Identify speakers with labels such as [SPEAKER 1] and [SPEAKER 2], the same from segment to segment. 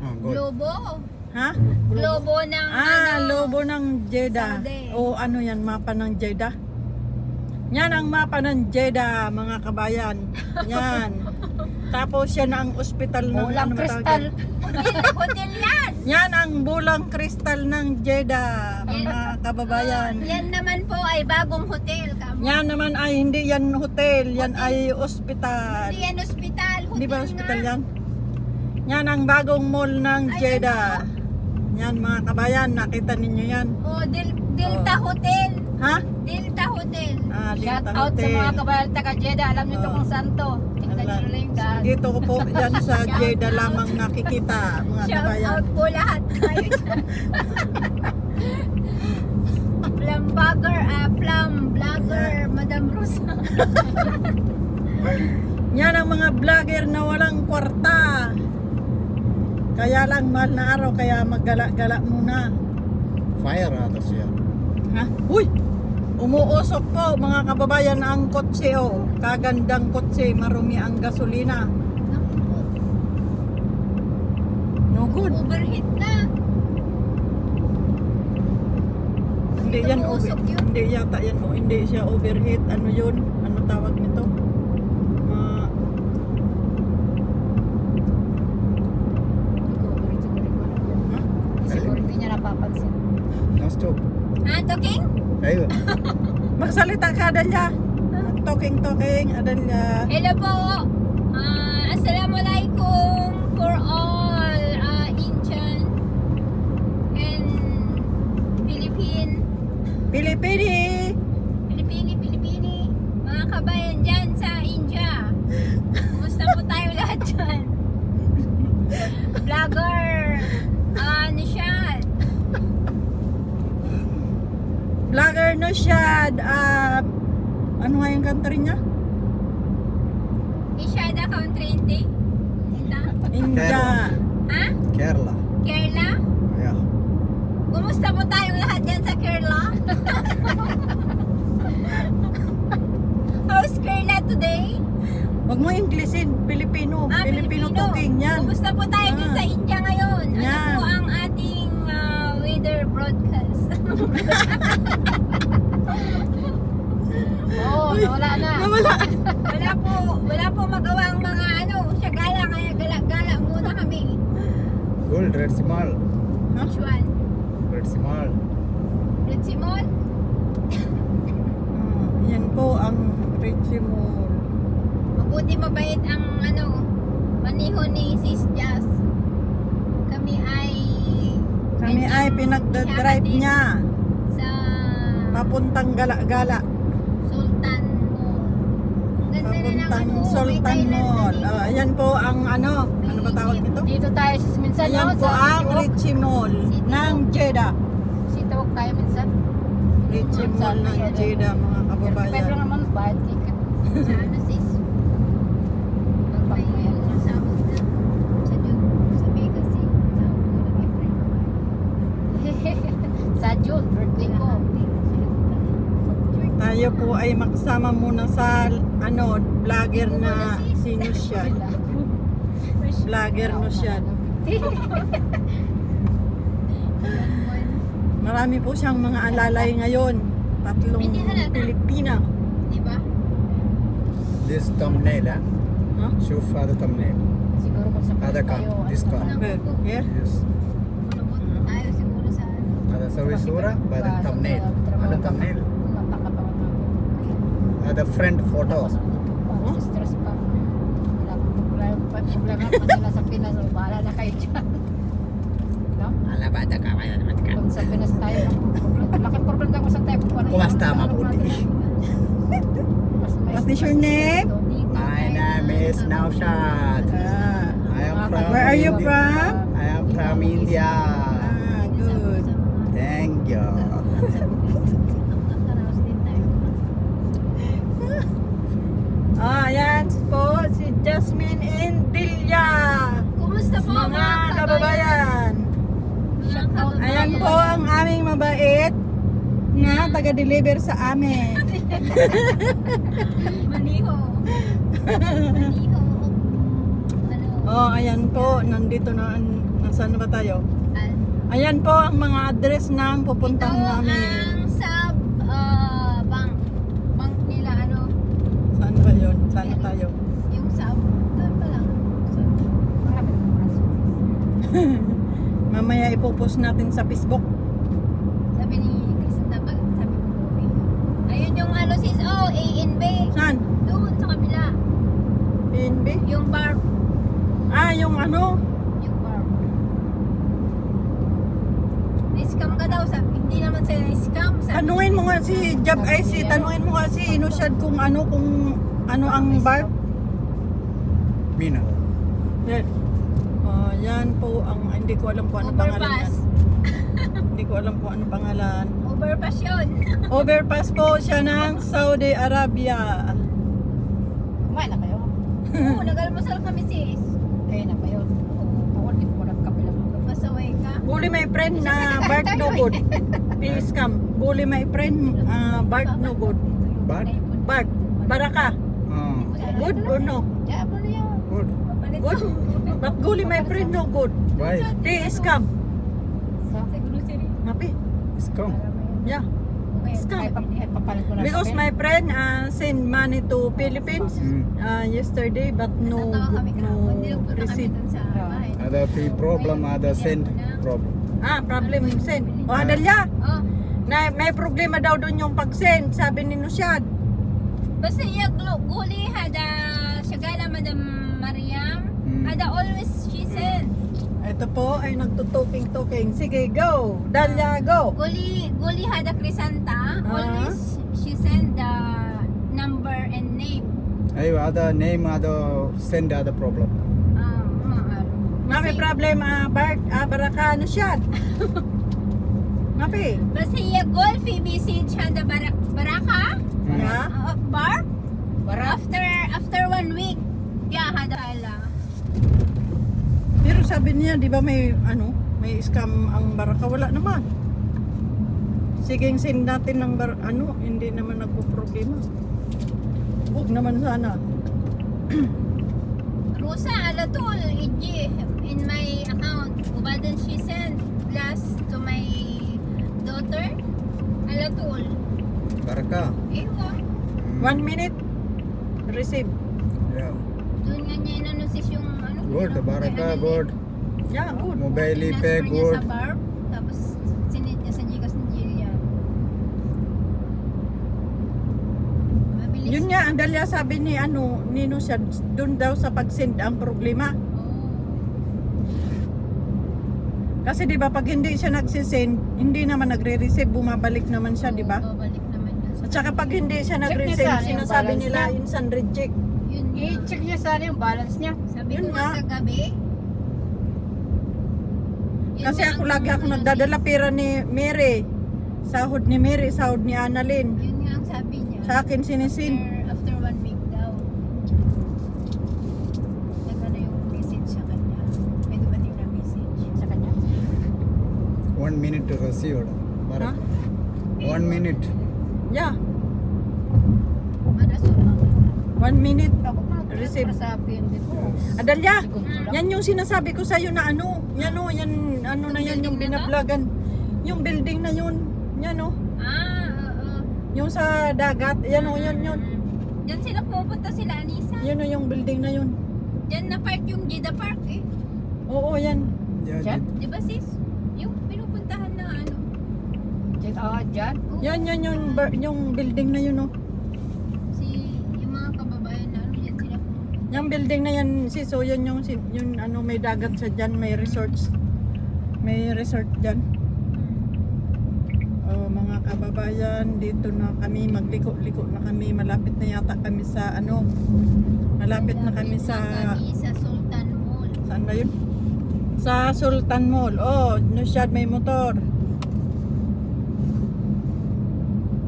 [SPEAKER 1] Good.
[SPEAKER 2] Globo.
[SPEAKER 3] Ha?
[SPEAKER 2] Globo ng
[SPEAKER 3] Lobo ng Jeddah.
[SPEAKER 2] Saudi.
[SPEAKER 3] O ano yan, mapa ng Jeddah? Yan ang mapa ng Jeddah, mga kabayan. Yan. Tapos yan ang ospital ng
[SPEAKER 4] Bulang kristal.
[SPEAKER 2] Hotel yan.
[SPEAKER 3] Yan ang bulang kristal ng Jeddah, mga kababayan.
[SPEAKER 2] Yan naman po ay bagong hotel.
[SPEAKER 3] Yan naman ay hindi yan hotel, yan ay ospital.
[SPEAKER 2] Hindi yan ospital. Hotel
[SPEAKER 3] Hindi ba ospital
[SPEAKER 2] nga.
[SPEAKER 3] yan? Yan ang bagong mall ng
[SPEAKER 2] Ayun,
[SPEAKER 3] Jeddah. Yan mga kabayan, nakita ninyo yan.
[SPEAKER 2] Oh, Delta Hotel.
[SPEAKER 3] Ha?
[SPEAKER 2] Delta Hotel.
[SPEAKER 4] Shout
[SPEAKER 3] Delta
[SPEAKER 4] out sa
[SPEAKER 3] Hotel.
[SPEAKER 4] mga kabayan taga Jeddah. Alam niyo to
[SPEAKER 3] Oh.
[SPEAKER 4] kung saan to. Tingnan
[SPEAKER 3] Ala.
[SPEAKER 4] niyo lang daan.
[SPEAKER 3] Dito ko po, yan sa Jeddah lamang nakikita, mga
[SPEAKER 2] Shout
[SPEAKER 3] kabayan.
[SPEAKER 2] out po lahat kayo dyan. Plum vlogger, Madam Rosa.
[SPEAKER 3] Yan ang mga vlogger na walang kwarta. Kaya lang mahal na araw, kaya maggala-gala muna.
[SPEAKER 1] Fire atas ya.
[SPEAKER 3] Ha? Uy! Umuusok po mga kababayan ang kotse oh. Kagandang kotse, marumi ang gasolina. No good.
[SPEAKER 2] Overheat na.
[SPEAKER 3] Hindi yan
[SPEAKER 2] Umuusok yun.
[SPEAKER 3] hindi yata yan oh. Hindi siya overheat. Ano yun? Ano tawag nito?
[SPEAKER 4] Siguro hindi niya napapansin.
[SPEAKER 1] No stop.
[SPEAKER 2] Talking?
[SPEAKER 1] Ayo.
[SPEAKER 3] Magsalita ka, Adalia. Talking, Adalia.
[SPEAKER 2] Hello po. Assalamualaikum for all Indian and
[SPEAKER 3] Pilipini!
[SPEAKER 2] Pilipini. Mga kabayan dyan sa India. Kumusta po tayo lahat dyan? Vlogger. Nishad.
[SPEAKER 3] Vlogger no siya. Ano nga yung country niya?
[SPEAKER 2] Ishada country hindi?
[SPEAKER 3] India.
[SPEAKER 2] Ha?
[SPEAKER 1] Kerala.
[SPEAKER 2] Kerala?
[SPEAKER 1] Ya.
[SPEAKER 2] Kumusta po tayong lahat dyan sa Kerala? How's Kerala today?
[SPEAKER 3] Wag mo Englishin, Pilipino. Filipino
[SPEAKER 2] Pilipino.
[SPEAKER 3] talking yan.
[SPEAKER 2] Kumusta po tayo dyan sa India ngayon? Ano
[SPEAKER 3] Yan.
[SPEAKER 2] po ang ating weather broadcast?
[SPEAKER 4] Oo, nawala na.
[SPEAKER 3] Nawala.
[SPEAKER 2] wala po magawang mga syagala, kaya gala muna kami.
[SPEAKER 1] Gold Red Simal.
[SPEAKER 2] Which one?
[SPEAKER 1] Red Simal.
[SPEAKER 2] Red Simon?
[SPEAKER 3] Yan po ang Richie Mall.
[SPEAKER 2] Mabuti mabait ang maniho ni Sis Jazz. Kami ay
[SPEAKER 3] Pinagdadrive niya
[SPEAKER 2] sa
[SPEAKER 3] papuntang gala-gala.
[SPEAKER 2] Sultan Mall. Ang ganda na ng
[SPEAKER 3] Papuntang Sultan
[SPEAKER 2] may Thailand
[SPEAKER 3] Mall.
[SPEAKER 2] na dito.
[SPEAKER 3] Ayan po ang ano ba tawag nito?
[SPEAKER 4] Dito tayo minsan
[SPEAKER 3] Ayan po ang Richie Mall ng Jeddah.
[SPEAKER 4] Sitawag tayo minsan.
[SPEAKER 3] Richie Mall ng Jeddah, mga
[SPEAKER 4] Pero
[SPEAKER 3] kababayan.
[SPEAKER 4] naman, bayad ticket.
[SPEAKER 2] Sa sis? May sahod na. Sa Vegas eh. Sahod ko ng April.
[SPEAKER 4] Sa June, birthday ko.
[SPEAKER 3] Tayo po ay magsama muna sa vlogger na sino siya. Vlogger no siya. Marami po siyang mga alalay ngayon. Tatlong
[SPEAKER 2] Hindi halata.
[SPEAKER 3] Pilipina.
[SPEAKER 2] Diba?
[SPEAKER 1] This thumbnail, huh?
[SPEAKER 3] Huh?
[SPEAKER 1] Shoot for the thumbnail.
[SPEAKER 4] Siguro kung sa
[SPEAKER 1] Other car, this car.
[SPEAKER 3] Okay. Here.
[SPEAKER 1] Yes.
[SPEAKER 2] Malabot tayo siguro sa
[SPEAKER 1] Ada sawisura by the thumbnail. Ada thumbnail. Ada friend photo.
[SPEAKER 4] Stress pa. Wala pa nila sa Pinas. Bahala na kayo dyan. No?
[SPEAKER 1] Ala bata ka kaya naman ka.
[SPEAKER 4] Kung sa Pinas tayo, laking problem kung saan tayo pupunta.
[SPEAKER 1] Kumusta, mabuti?
[SPEAKER 3] What is your name?
[SPEAKER 1] My name is Naushad. I am from
[SPEAKER 3] Where are you
[SPEAKER 1] India.
[SPEAKER 3] from?
[SPEAKER 1] I am from India.
[SPEAKER 3] Good.
[SPEAKER 1] Thank you.
[SPEAKER 3] Yan po si Jasmine and Delia.
[SPEAKER 2] Kumusta po
[SPEAKER 3] Mga kababayan. Ayan po ang aming mabait na taga-deliver sa amin.
[SPEAKER 2] Maniho. Maniho.
[SPEAKER 3] Oh, ayan po, nandito na, nasaan na ba tayo?
[SPEAKER 2] Al-
[SPEAKER 3] Ayan po ang mga address ng pupuntahan
[SPEAKER 2] Ito
[SPEAKER 3] namin.
[SPEAKER 2] ang sub bank nila ano,
[SPEAKER 3] Saan ba yun? Saan na tayo?
[SPEAKER 2] yung sub. Doon pa lang.
[SPEAKER 4] Marami ng mga susis.
[SPEAKER 3] Mamaya ipopost natin sa Facebook.
[SPEAKER 2] Sabi ni Kristen dapat, sabi ko Bobby. Ayun yung ano sis, oh, A and B.
[SPEAKER 3] Saan?
[SPEAKER 2] Doon sa kabila.
[SPEAKER 3] PNB?
[SPEAKER 2] Yung bar.
[SPEAKER 3] Ah, yung ano?
[SPEAKER 2] Yung bar. Na-scam ka daw. Sabi, hindi naman sila na-scam. Sabi,
[SPEAKER 3] Tanungin mo nga si Jab IC, tanungin mo nga si Inusyad kung ano ang bar.
[SPEAKER 1] Mina.
[SPEAKER 3] Yan. Oh, yan po ang hindi ko alam kung ano pangalan yan.
[SPEAKER 2] overpass.
[SPEAKER 3] Hindi ko alam kung ano pangalan.
[SPEAKER 2] Overpass yun.
[SPEAKER 3] Overpass po siya ng Saudi Arabia.
[SPEAKER 4] Kumain na kayo.
[SPEAKER 2] Oo, nag-almusal kami sis.
[SPEAKER 4] Kayo na kayo. Ako hindi ko nagkape lang ako.
[SPEAKER 2] Pasaway ka.
[SPEAKER 3] Bully my friend na Bart no good. Please come. Bully my friend Bart no good.
[SPEAKER 1] Bart?
[SPEAKER 3] Bart, Baraka.
[SPEAKER 1] Ah,
[SPEAKER 3] Good or no?
[SPEAKER 4] Diyan mo na yan.
[SPEAKER 1] good.
[SPEAKER 3] Good. But bully my friend no good.
[SPEAKER 1] Why?
[SPEAKER 3] Please come.
[SPEAKER 2] Siguro si Rick.
[SPEAKER 3] Mapi.
[SPEAKER 1] It's come.
[SPEAKER 3] Yeah.
[SPEAKER 4] Ay, papalit ko na
[SPEAKER 3] Because
[SPEAKER 4] sa
[SPEAKER 3] my friend sent money to Philippines
[SPEAKER 1] Mm.
[SPEAKER 3] yesterday but no
[SPEAKER 2] Natawa kami kahapon.
[SPEAKER 3] no
[SPEAKER 2] Nilagpunta kami
[SPEAKER 3] receipt.
[SPEAKER 2] dun sa bahay.
[SPEAKER 1] Ada fee problem, ada send problem.
[SPEAKER 3] Ah, problem send. O Adalya,
[SPEAKER 2] Oh,
[SPEAKER 3] na may problema daw doon yung pag-send, sabi ni Nusyad.
[SPEAKER 2] basta iya guli hada Shagala Madam Mariam. Hada always she send.
[SPEAKER 3] Ito po ay nagtutuking-tuking. Sige, go. Dalia, go.
[SPEAKER 2] Guli hada Crisanta. Always she send the number and name.
[SPEAKER 1] Ay, ada name, ada send, ada problem.
[SPEAKER 3] Mami problem, Bart, Baraka, Nusyad. Mapi.
[SPEAKER 2] Basta iya golfi message hada Baraka.
[SPEAKER 3] Yeah.
[SPEAKER 2] Bar. After 1 week. Yeah, hada ala.
[SPEAKER 3] Pero sabi niya, di ba may may scam ang Baraka? Wala naman. Sige, send natin ng hindi naman nagpo-problema. Huwag naman sana.
[SPEAKER 2] Rosa, alatul, in my account. Ubadan she sent plus to my daughter. Alatul.
[SPEAKER 1] Baraka.
[SPEAKER 2] Ewa.
[SPEAKER 3] 1 minute. Receive.
[SPEAKER 1] Yeah.
[SPEAKER 2] Doon nga niya inanosis yung ano.
[SPEAKER 1] Good, Baraka, good.
[SPEAKER 3] Yeah, good.
[SPEAKER 1] Mobile pay,
[SPEAKER 2] Transfer niya
[SPEAKER 1] good.
[SPEAKER 2] sa bar. Tapos sinit niya sa Gcash ni Jillian. Mabilis.
[SPEAKER 3] Yun nga, ang Dalia sabi ni Nino siya, doon daw sa pag-send ang problema.
[SPEAKER 2] Oh.
[SPEAKER 3] Kasi di ba pag hindi siya nagsisend, hindi naman nagre-receive, bumabalik naman siya, di ba?
[SPEAKER 2] Babalik naman yun.
[SPEAKER 3] At saka pag hindi siya
[SPEAKER 4] Check niya
[SPEAKER 3] nag-resend,
[SPEAKER 4] sana yung
[SPEAKER 3] sinasabi
[SPEAKER 4] balance
[SPEAKER 3] nila
[SPEAKER 4] niya.
[SPEAKER 3] instant reject.
[SPEAKER 2] Yun nga.
[SPEAKER 4] I-check niya sana yung balance niya.
[SPEAKER 2] Sabi
[SPEAKER 3] Yun
[SPEAKER 2] ko nga
[SPEAKER 3] nga.
[SPEAKER 2] kagabi. Yun
[SPEAKER 3] Kasi
[SPEAKER 2] nga
[SPEAKER 3] ako
[SPEAKER 2] ang
[SPEAKER 3] lagi ako
[SPEAKER 2] ano,
[SPEAKER 3] nagdadala pera ni Mary. Sahod ni Mary, sahod ni Annalyn.
[SPEAKER 2] Yun nga ang sabi niya.
[SPEAKER 3] Sa akin sinisin.
[SPEAKER 2] After 1 week daw. Nagano yung message sa kanya. May dumating na message.
[SPEAKER 4] Sa kanya.
[SPEAKER 1] 1 minute to receive.
[SPEAKER 3] Ha?
[SPEAKER 1] Baraka. 1 minute.
[SPEAKER 3] Yeah,
[SPEAKER 2] Madaso lang.
[SPEAKER 3] 1 minute.
[SPEAKER 4] Ako pa
[SPEAKER 3] Receive.
[SPEAKER 4] sa PNB ko.
[SPEAKER 3] Adalya,
[SPEAKER 4] Segundo lang.
[SPEAKER 3] yan yung sinasabi ko sa'yo na yan na yan yung
[SPEAKER 2] building na to?
[SPEAKER 3] binablagan. Yung building na yun, yan o.
[SPEAKER 2] Oo.
[SPEAKER 3] Yung sa dagat, yan o, yun.
[SPEAKER 2] Diyan sila pupunta sila, Anisa.
[SPEAKER 3] Yun o yung building na yun.
[SPEAKER 2] Diyan na park yung Jeddah Park eh.
[SPEAKER 3] Oo, yan.
[SPEAKER 1] Yeah,
[SPEAKER 4] Diyan?
[SPEAKER 2] Di ba sis? Yung pinupuntahan na ano.
[SPEAKER 4] Diyan.
[SPEAKER 2] Oo.
[SPEAKER 3] Yan yung building na yun o.
[SPEAKER 2] Yung mga kababayan na ano, diyan sila pupunta.
[SPEAKER 3] Yung building na yan, sis, so yun yung may dagat sa dyan, may resorts. May resort dyan. Oh, mga kababayan, dito na kami, magliko-liko na kami, malapit na yata kami sa malapit na kami sa,
[SPEAKER 2] Kami sa Sultan Mall.
[SPEAKER 3] saan ba yun? Sa Sultan Mall. Oh, Nusyad may motor.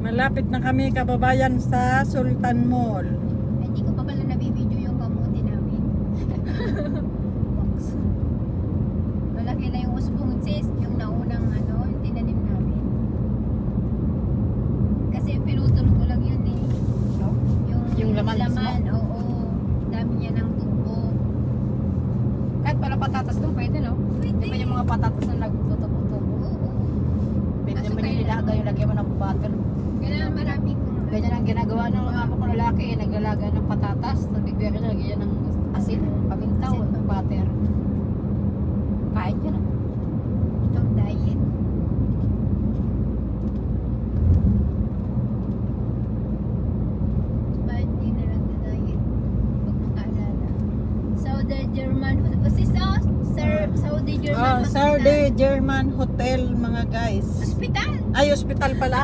[SPEAKER 3] Malapit na kami, kababayan, sa Sultan Mall.
[SPEAKER 2] Hindi ko pa pala nabibideo yung kamuti namin. Malaki na yung usbong sis, yung naunang ano, yung tinanim namin. Kasi pinutol ko lang yun eh.
[SPEAKER 4] Yung laman mismo?
[SPEAKER 2] oo. Dami niya ng tubo.
[SPEAKER 4] patatas na nagtutubo-tubo. Pwede
[SPEAKER 2] Kaso
[SPEAKER 4] mo
[SPEAKER 2] kailan-
[SPEAKER 4] nilagay yung lagyan mo ng butter.
[SPEAKER 2] Kailangan marami ko.
[SPEAKER 4] Ganyan ang ginagawa ng mga amo kong lalaki, naglalaga ng patatas, nagbibigyan ka lagyan ng asin, paminta, o butter. Kahit yun ah.
[SPEAKER 2] Itong diet. Bakit di na lang na diet? Pag makaalala. Saudi German. O si Saudi German.
[SPEAKER 3] Saudi German Hotel mga guys.
[SPEAKER 2] Hospital.
[SPEAKER 3] Ay, hospital pala.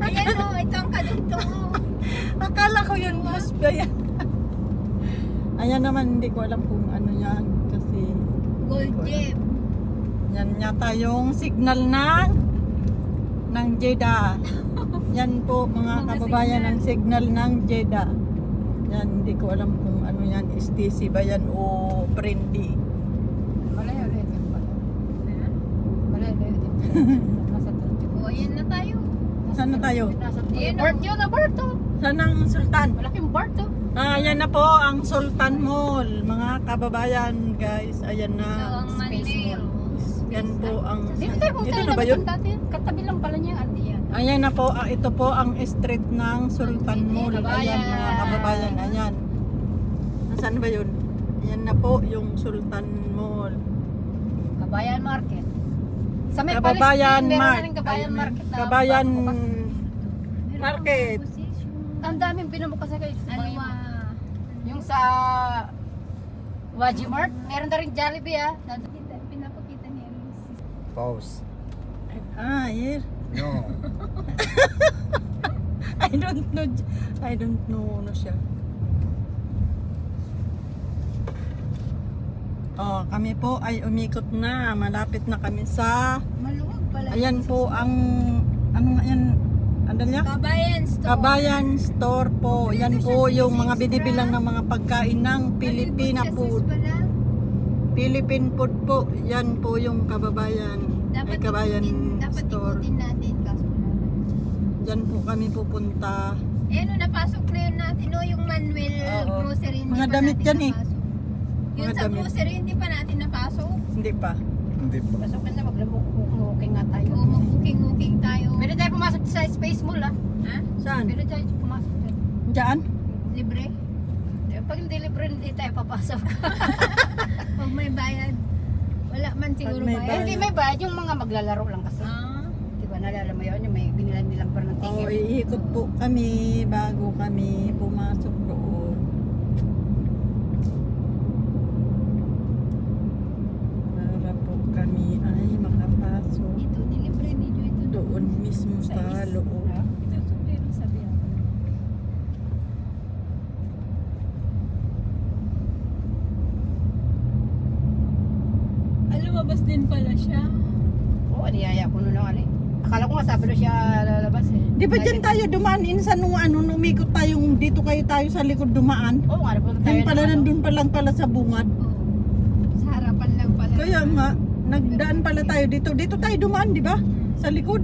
[SPEAKER 2] Ayan o, ito ang kadugtong o.
[SPEAKER 3] Akala ko yun hospital. Ayan naman, hindi ko alam kung ano yan. Kasi
[SPEAKER 2] Gold gem.
[SPEAKER 3] yan yata yung signal ng Jeddah. Yan po mga
[SPEAKER 2] Mga
[SPEAKER 3] kababayan ang signal ng Jeddah. Yan, hindi ko alam kung ano yan, STC ba yan o Prendy.
[SPEAKER 4] Malayo din pala. Malayo din. Nasa
[SPEAKER 2] O, ayan na tayo.
[SPEAKER 3] Saan na tayo?
[SPEAKER 4] Nasa
[SPEAKER 2] Ayan,
[SPEAKER 4] Bart yun na Bart oh.
[SPEAKER 3] Saan ang Sultan?
[SPEAKER 4] Malaking Bart oh.
[SPEAKER 3] Yan na po ang Sultan Mall. Mga kababayan guys, ayan
[SPEAKER 2] So,
[SPEAKER 3] na.
[SPEAKER 2] ang Manila.
[SPEAKER 3] Yan po ang...
[SPEAKER 4] Dito tayo kung
[SPEAKER 3] Dito
[SPEAKER 4] tayo
[SPEAKER 3] na ba yun?
[SPEAKER 4] dati. Katabi lang pala niya. Andi yan.
[SPEAKER 3] Ayan na po, ito po ang street ng Sultan Mall. Ayan mga kababayan, ayan. Nasaan ba yun? Ayan na po yung Sultan Mall.
[SPEAKER 4] Kabayan Market. Sa may
[SPEAKER 3] Kababayan
[SPEAKER 4] Palestine, meron na
[SPEAKER 3] Market.
[SPEAKER 4] rin Kabayan Market na
[SPEAKER 3] Kabayan
[SPEAKER 4] bago bukas.
[SPEAKER 3] Market.
[SPEAKER 4] Ang daming binubukas na kayo.
[SPEAKER 2] Alwa.
[SPEAKER 4] Yung sa Waji Mart, meron na rin Jollibee ah.
[SPEAKER 2] Pinapakita ni Alice.
[SPEAKER 1] Pause.
[SPEAKER 3] Here.
[SPEAKER 1] No.
[SPEAKER 3] I don't know ano siya. Kami po ay umikot na. Malapit na kami sa...
[SPEAKER 2] Maluwag pala.
[SPEAKER 3] Ayan po ang... Ano nga yan? Ano niya?
[SPEAKER 2] Kabayan store.
[SPEAKER 3] Kabayan Store po. Yan po yung mga binibilang ng mga pagkain ng Filipina food. Philippine food po. Yan po yung Kababayan. Ay, Kabayan
[SPEAKER 2] dapat
[SPEAKER 3] Store.
[SPEAKER 2] ikutin natin. Kaso wala naman.
[SPEAKER 3] Diyan po kami pupunta.
[SPEAKER 2] Eh, ano, napasok na yun natin, no? Yung Manuel
[SPEAKER 3] Oo.
[SPEAKER 2] grocery, hindi
[SPEAKER 3] Mga
[SPEAKER 2] pa
[SPEAKER 3] damit
[SPEAKER 2] natin
[SPEAKER 3] yan eh.
[SPEAKER 2] napasok. Yun
[SPEAKER 3] Mga
[SPEAKER 2] sa
[SPEAKER 3] damit.
[SPEAKER 2] grocery, hindi pa natin napasok.
[SPEAKER 3] Hindi pa.
[SPEAKER 1] Hindi pa.
[SPEAKER 4] Pasukin na maglamok-walking nga tayo.
[SPEAKER 2] O, mag-booking tayo.
[SPEAKER 4] Pwede tayo pumasok sa Space Mall ah.
[SPEAKER 2] Ha?
[SPEAKER 3] Saan?
[SPEAKER 4] Pwede tayo pumasok dyan.
[SPEAKER 3] Diyan?
[SPEAKER 2] Libre?
[SPEAKER 4] Pag hindi libre, hindi tayo papasok.
[SPEAKER 2] Pag may bayad. Wala man siguro
[SPEAKER 3] may
[SPEAKER 2] bayad.
[SPEAKER 3] bayad.
[SPEAKER 4] Hindi may bayad yung mga maglalaro lang kasi.
[SPEAKER 2] Ah,
[SPEAKER 4] Diba nalala mo yun, yung may binilan nilang par ng
[SPEAKER 3] Oo,
[SPEAKER 4] ticket.
[SPEAKER 3] iikot po kami bago kami pumasok doon. Para po kami ay makapasok
[SPEAKER 2] ito, nilibre ninyo ito.
[SPEAKER 3] doon mismo sa loob.
[SPEAKER 4] Ha?
[SPEAKER 2] Ito, pero sabi ako. Lumabas din pala siya.
[SPEAKER 4] Oo, niyaya ko nun ali. Akala ko nga sabi na siya lalabas eh.
[SPEAKER 3] Di ba dyan tayo dumaan? Insan nung numikot tayong dito tayo sa likod dumaan?
[SPEAKER 4] Oo nga, napunta tayo
[SPEAKER 3] Yan pala
[SPEAKER 4] ng ano.
[SPEAKER 3] nandun pa lang pala sa bungad.
[SPEAKER 2] Oo. Sa harapan lang pala.
[SPEAKER 3] Kaya nga, nagdaan pala tayo dito. Dito tayo dumaan, di ba? Sa likod.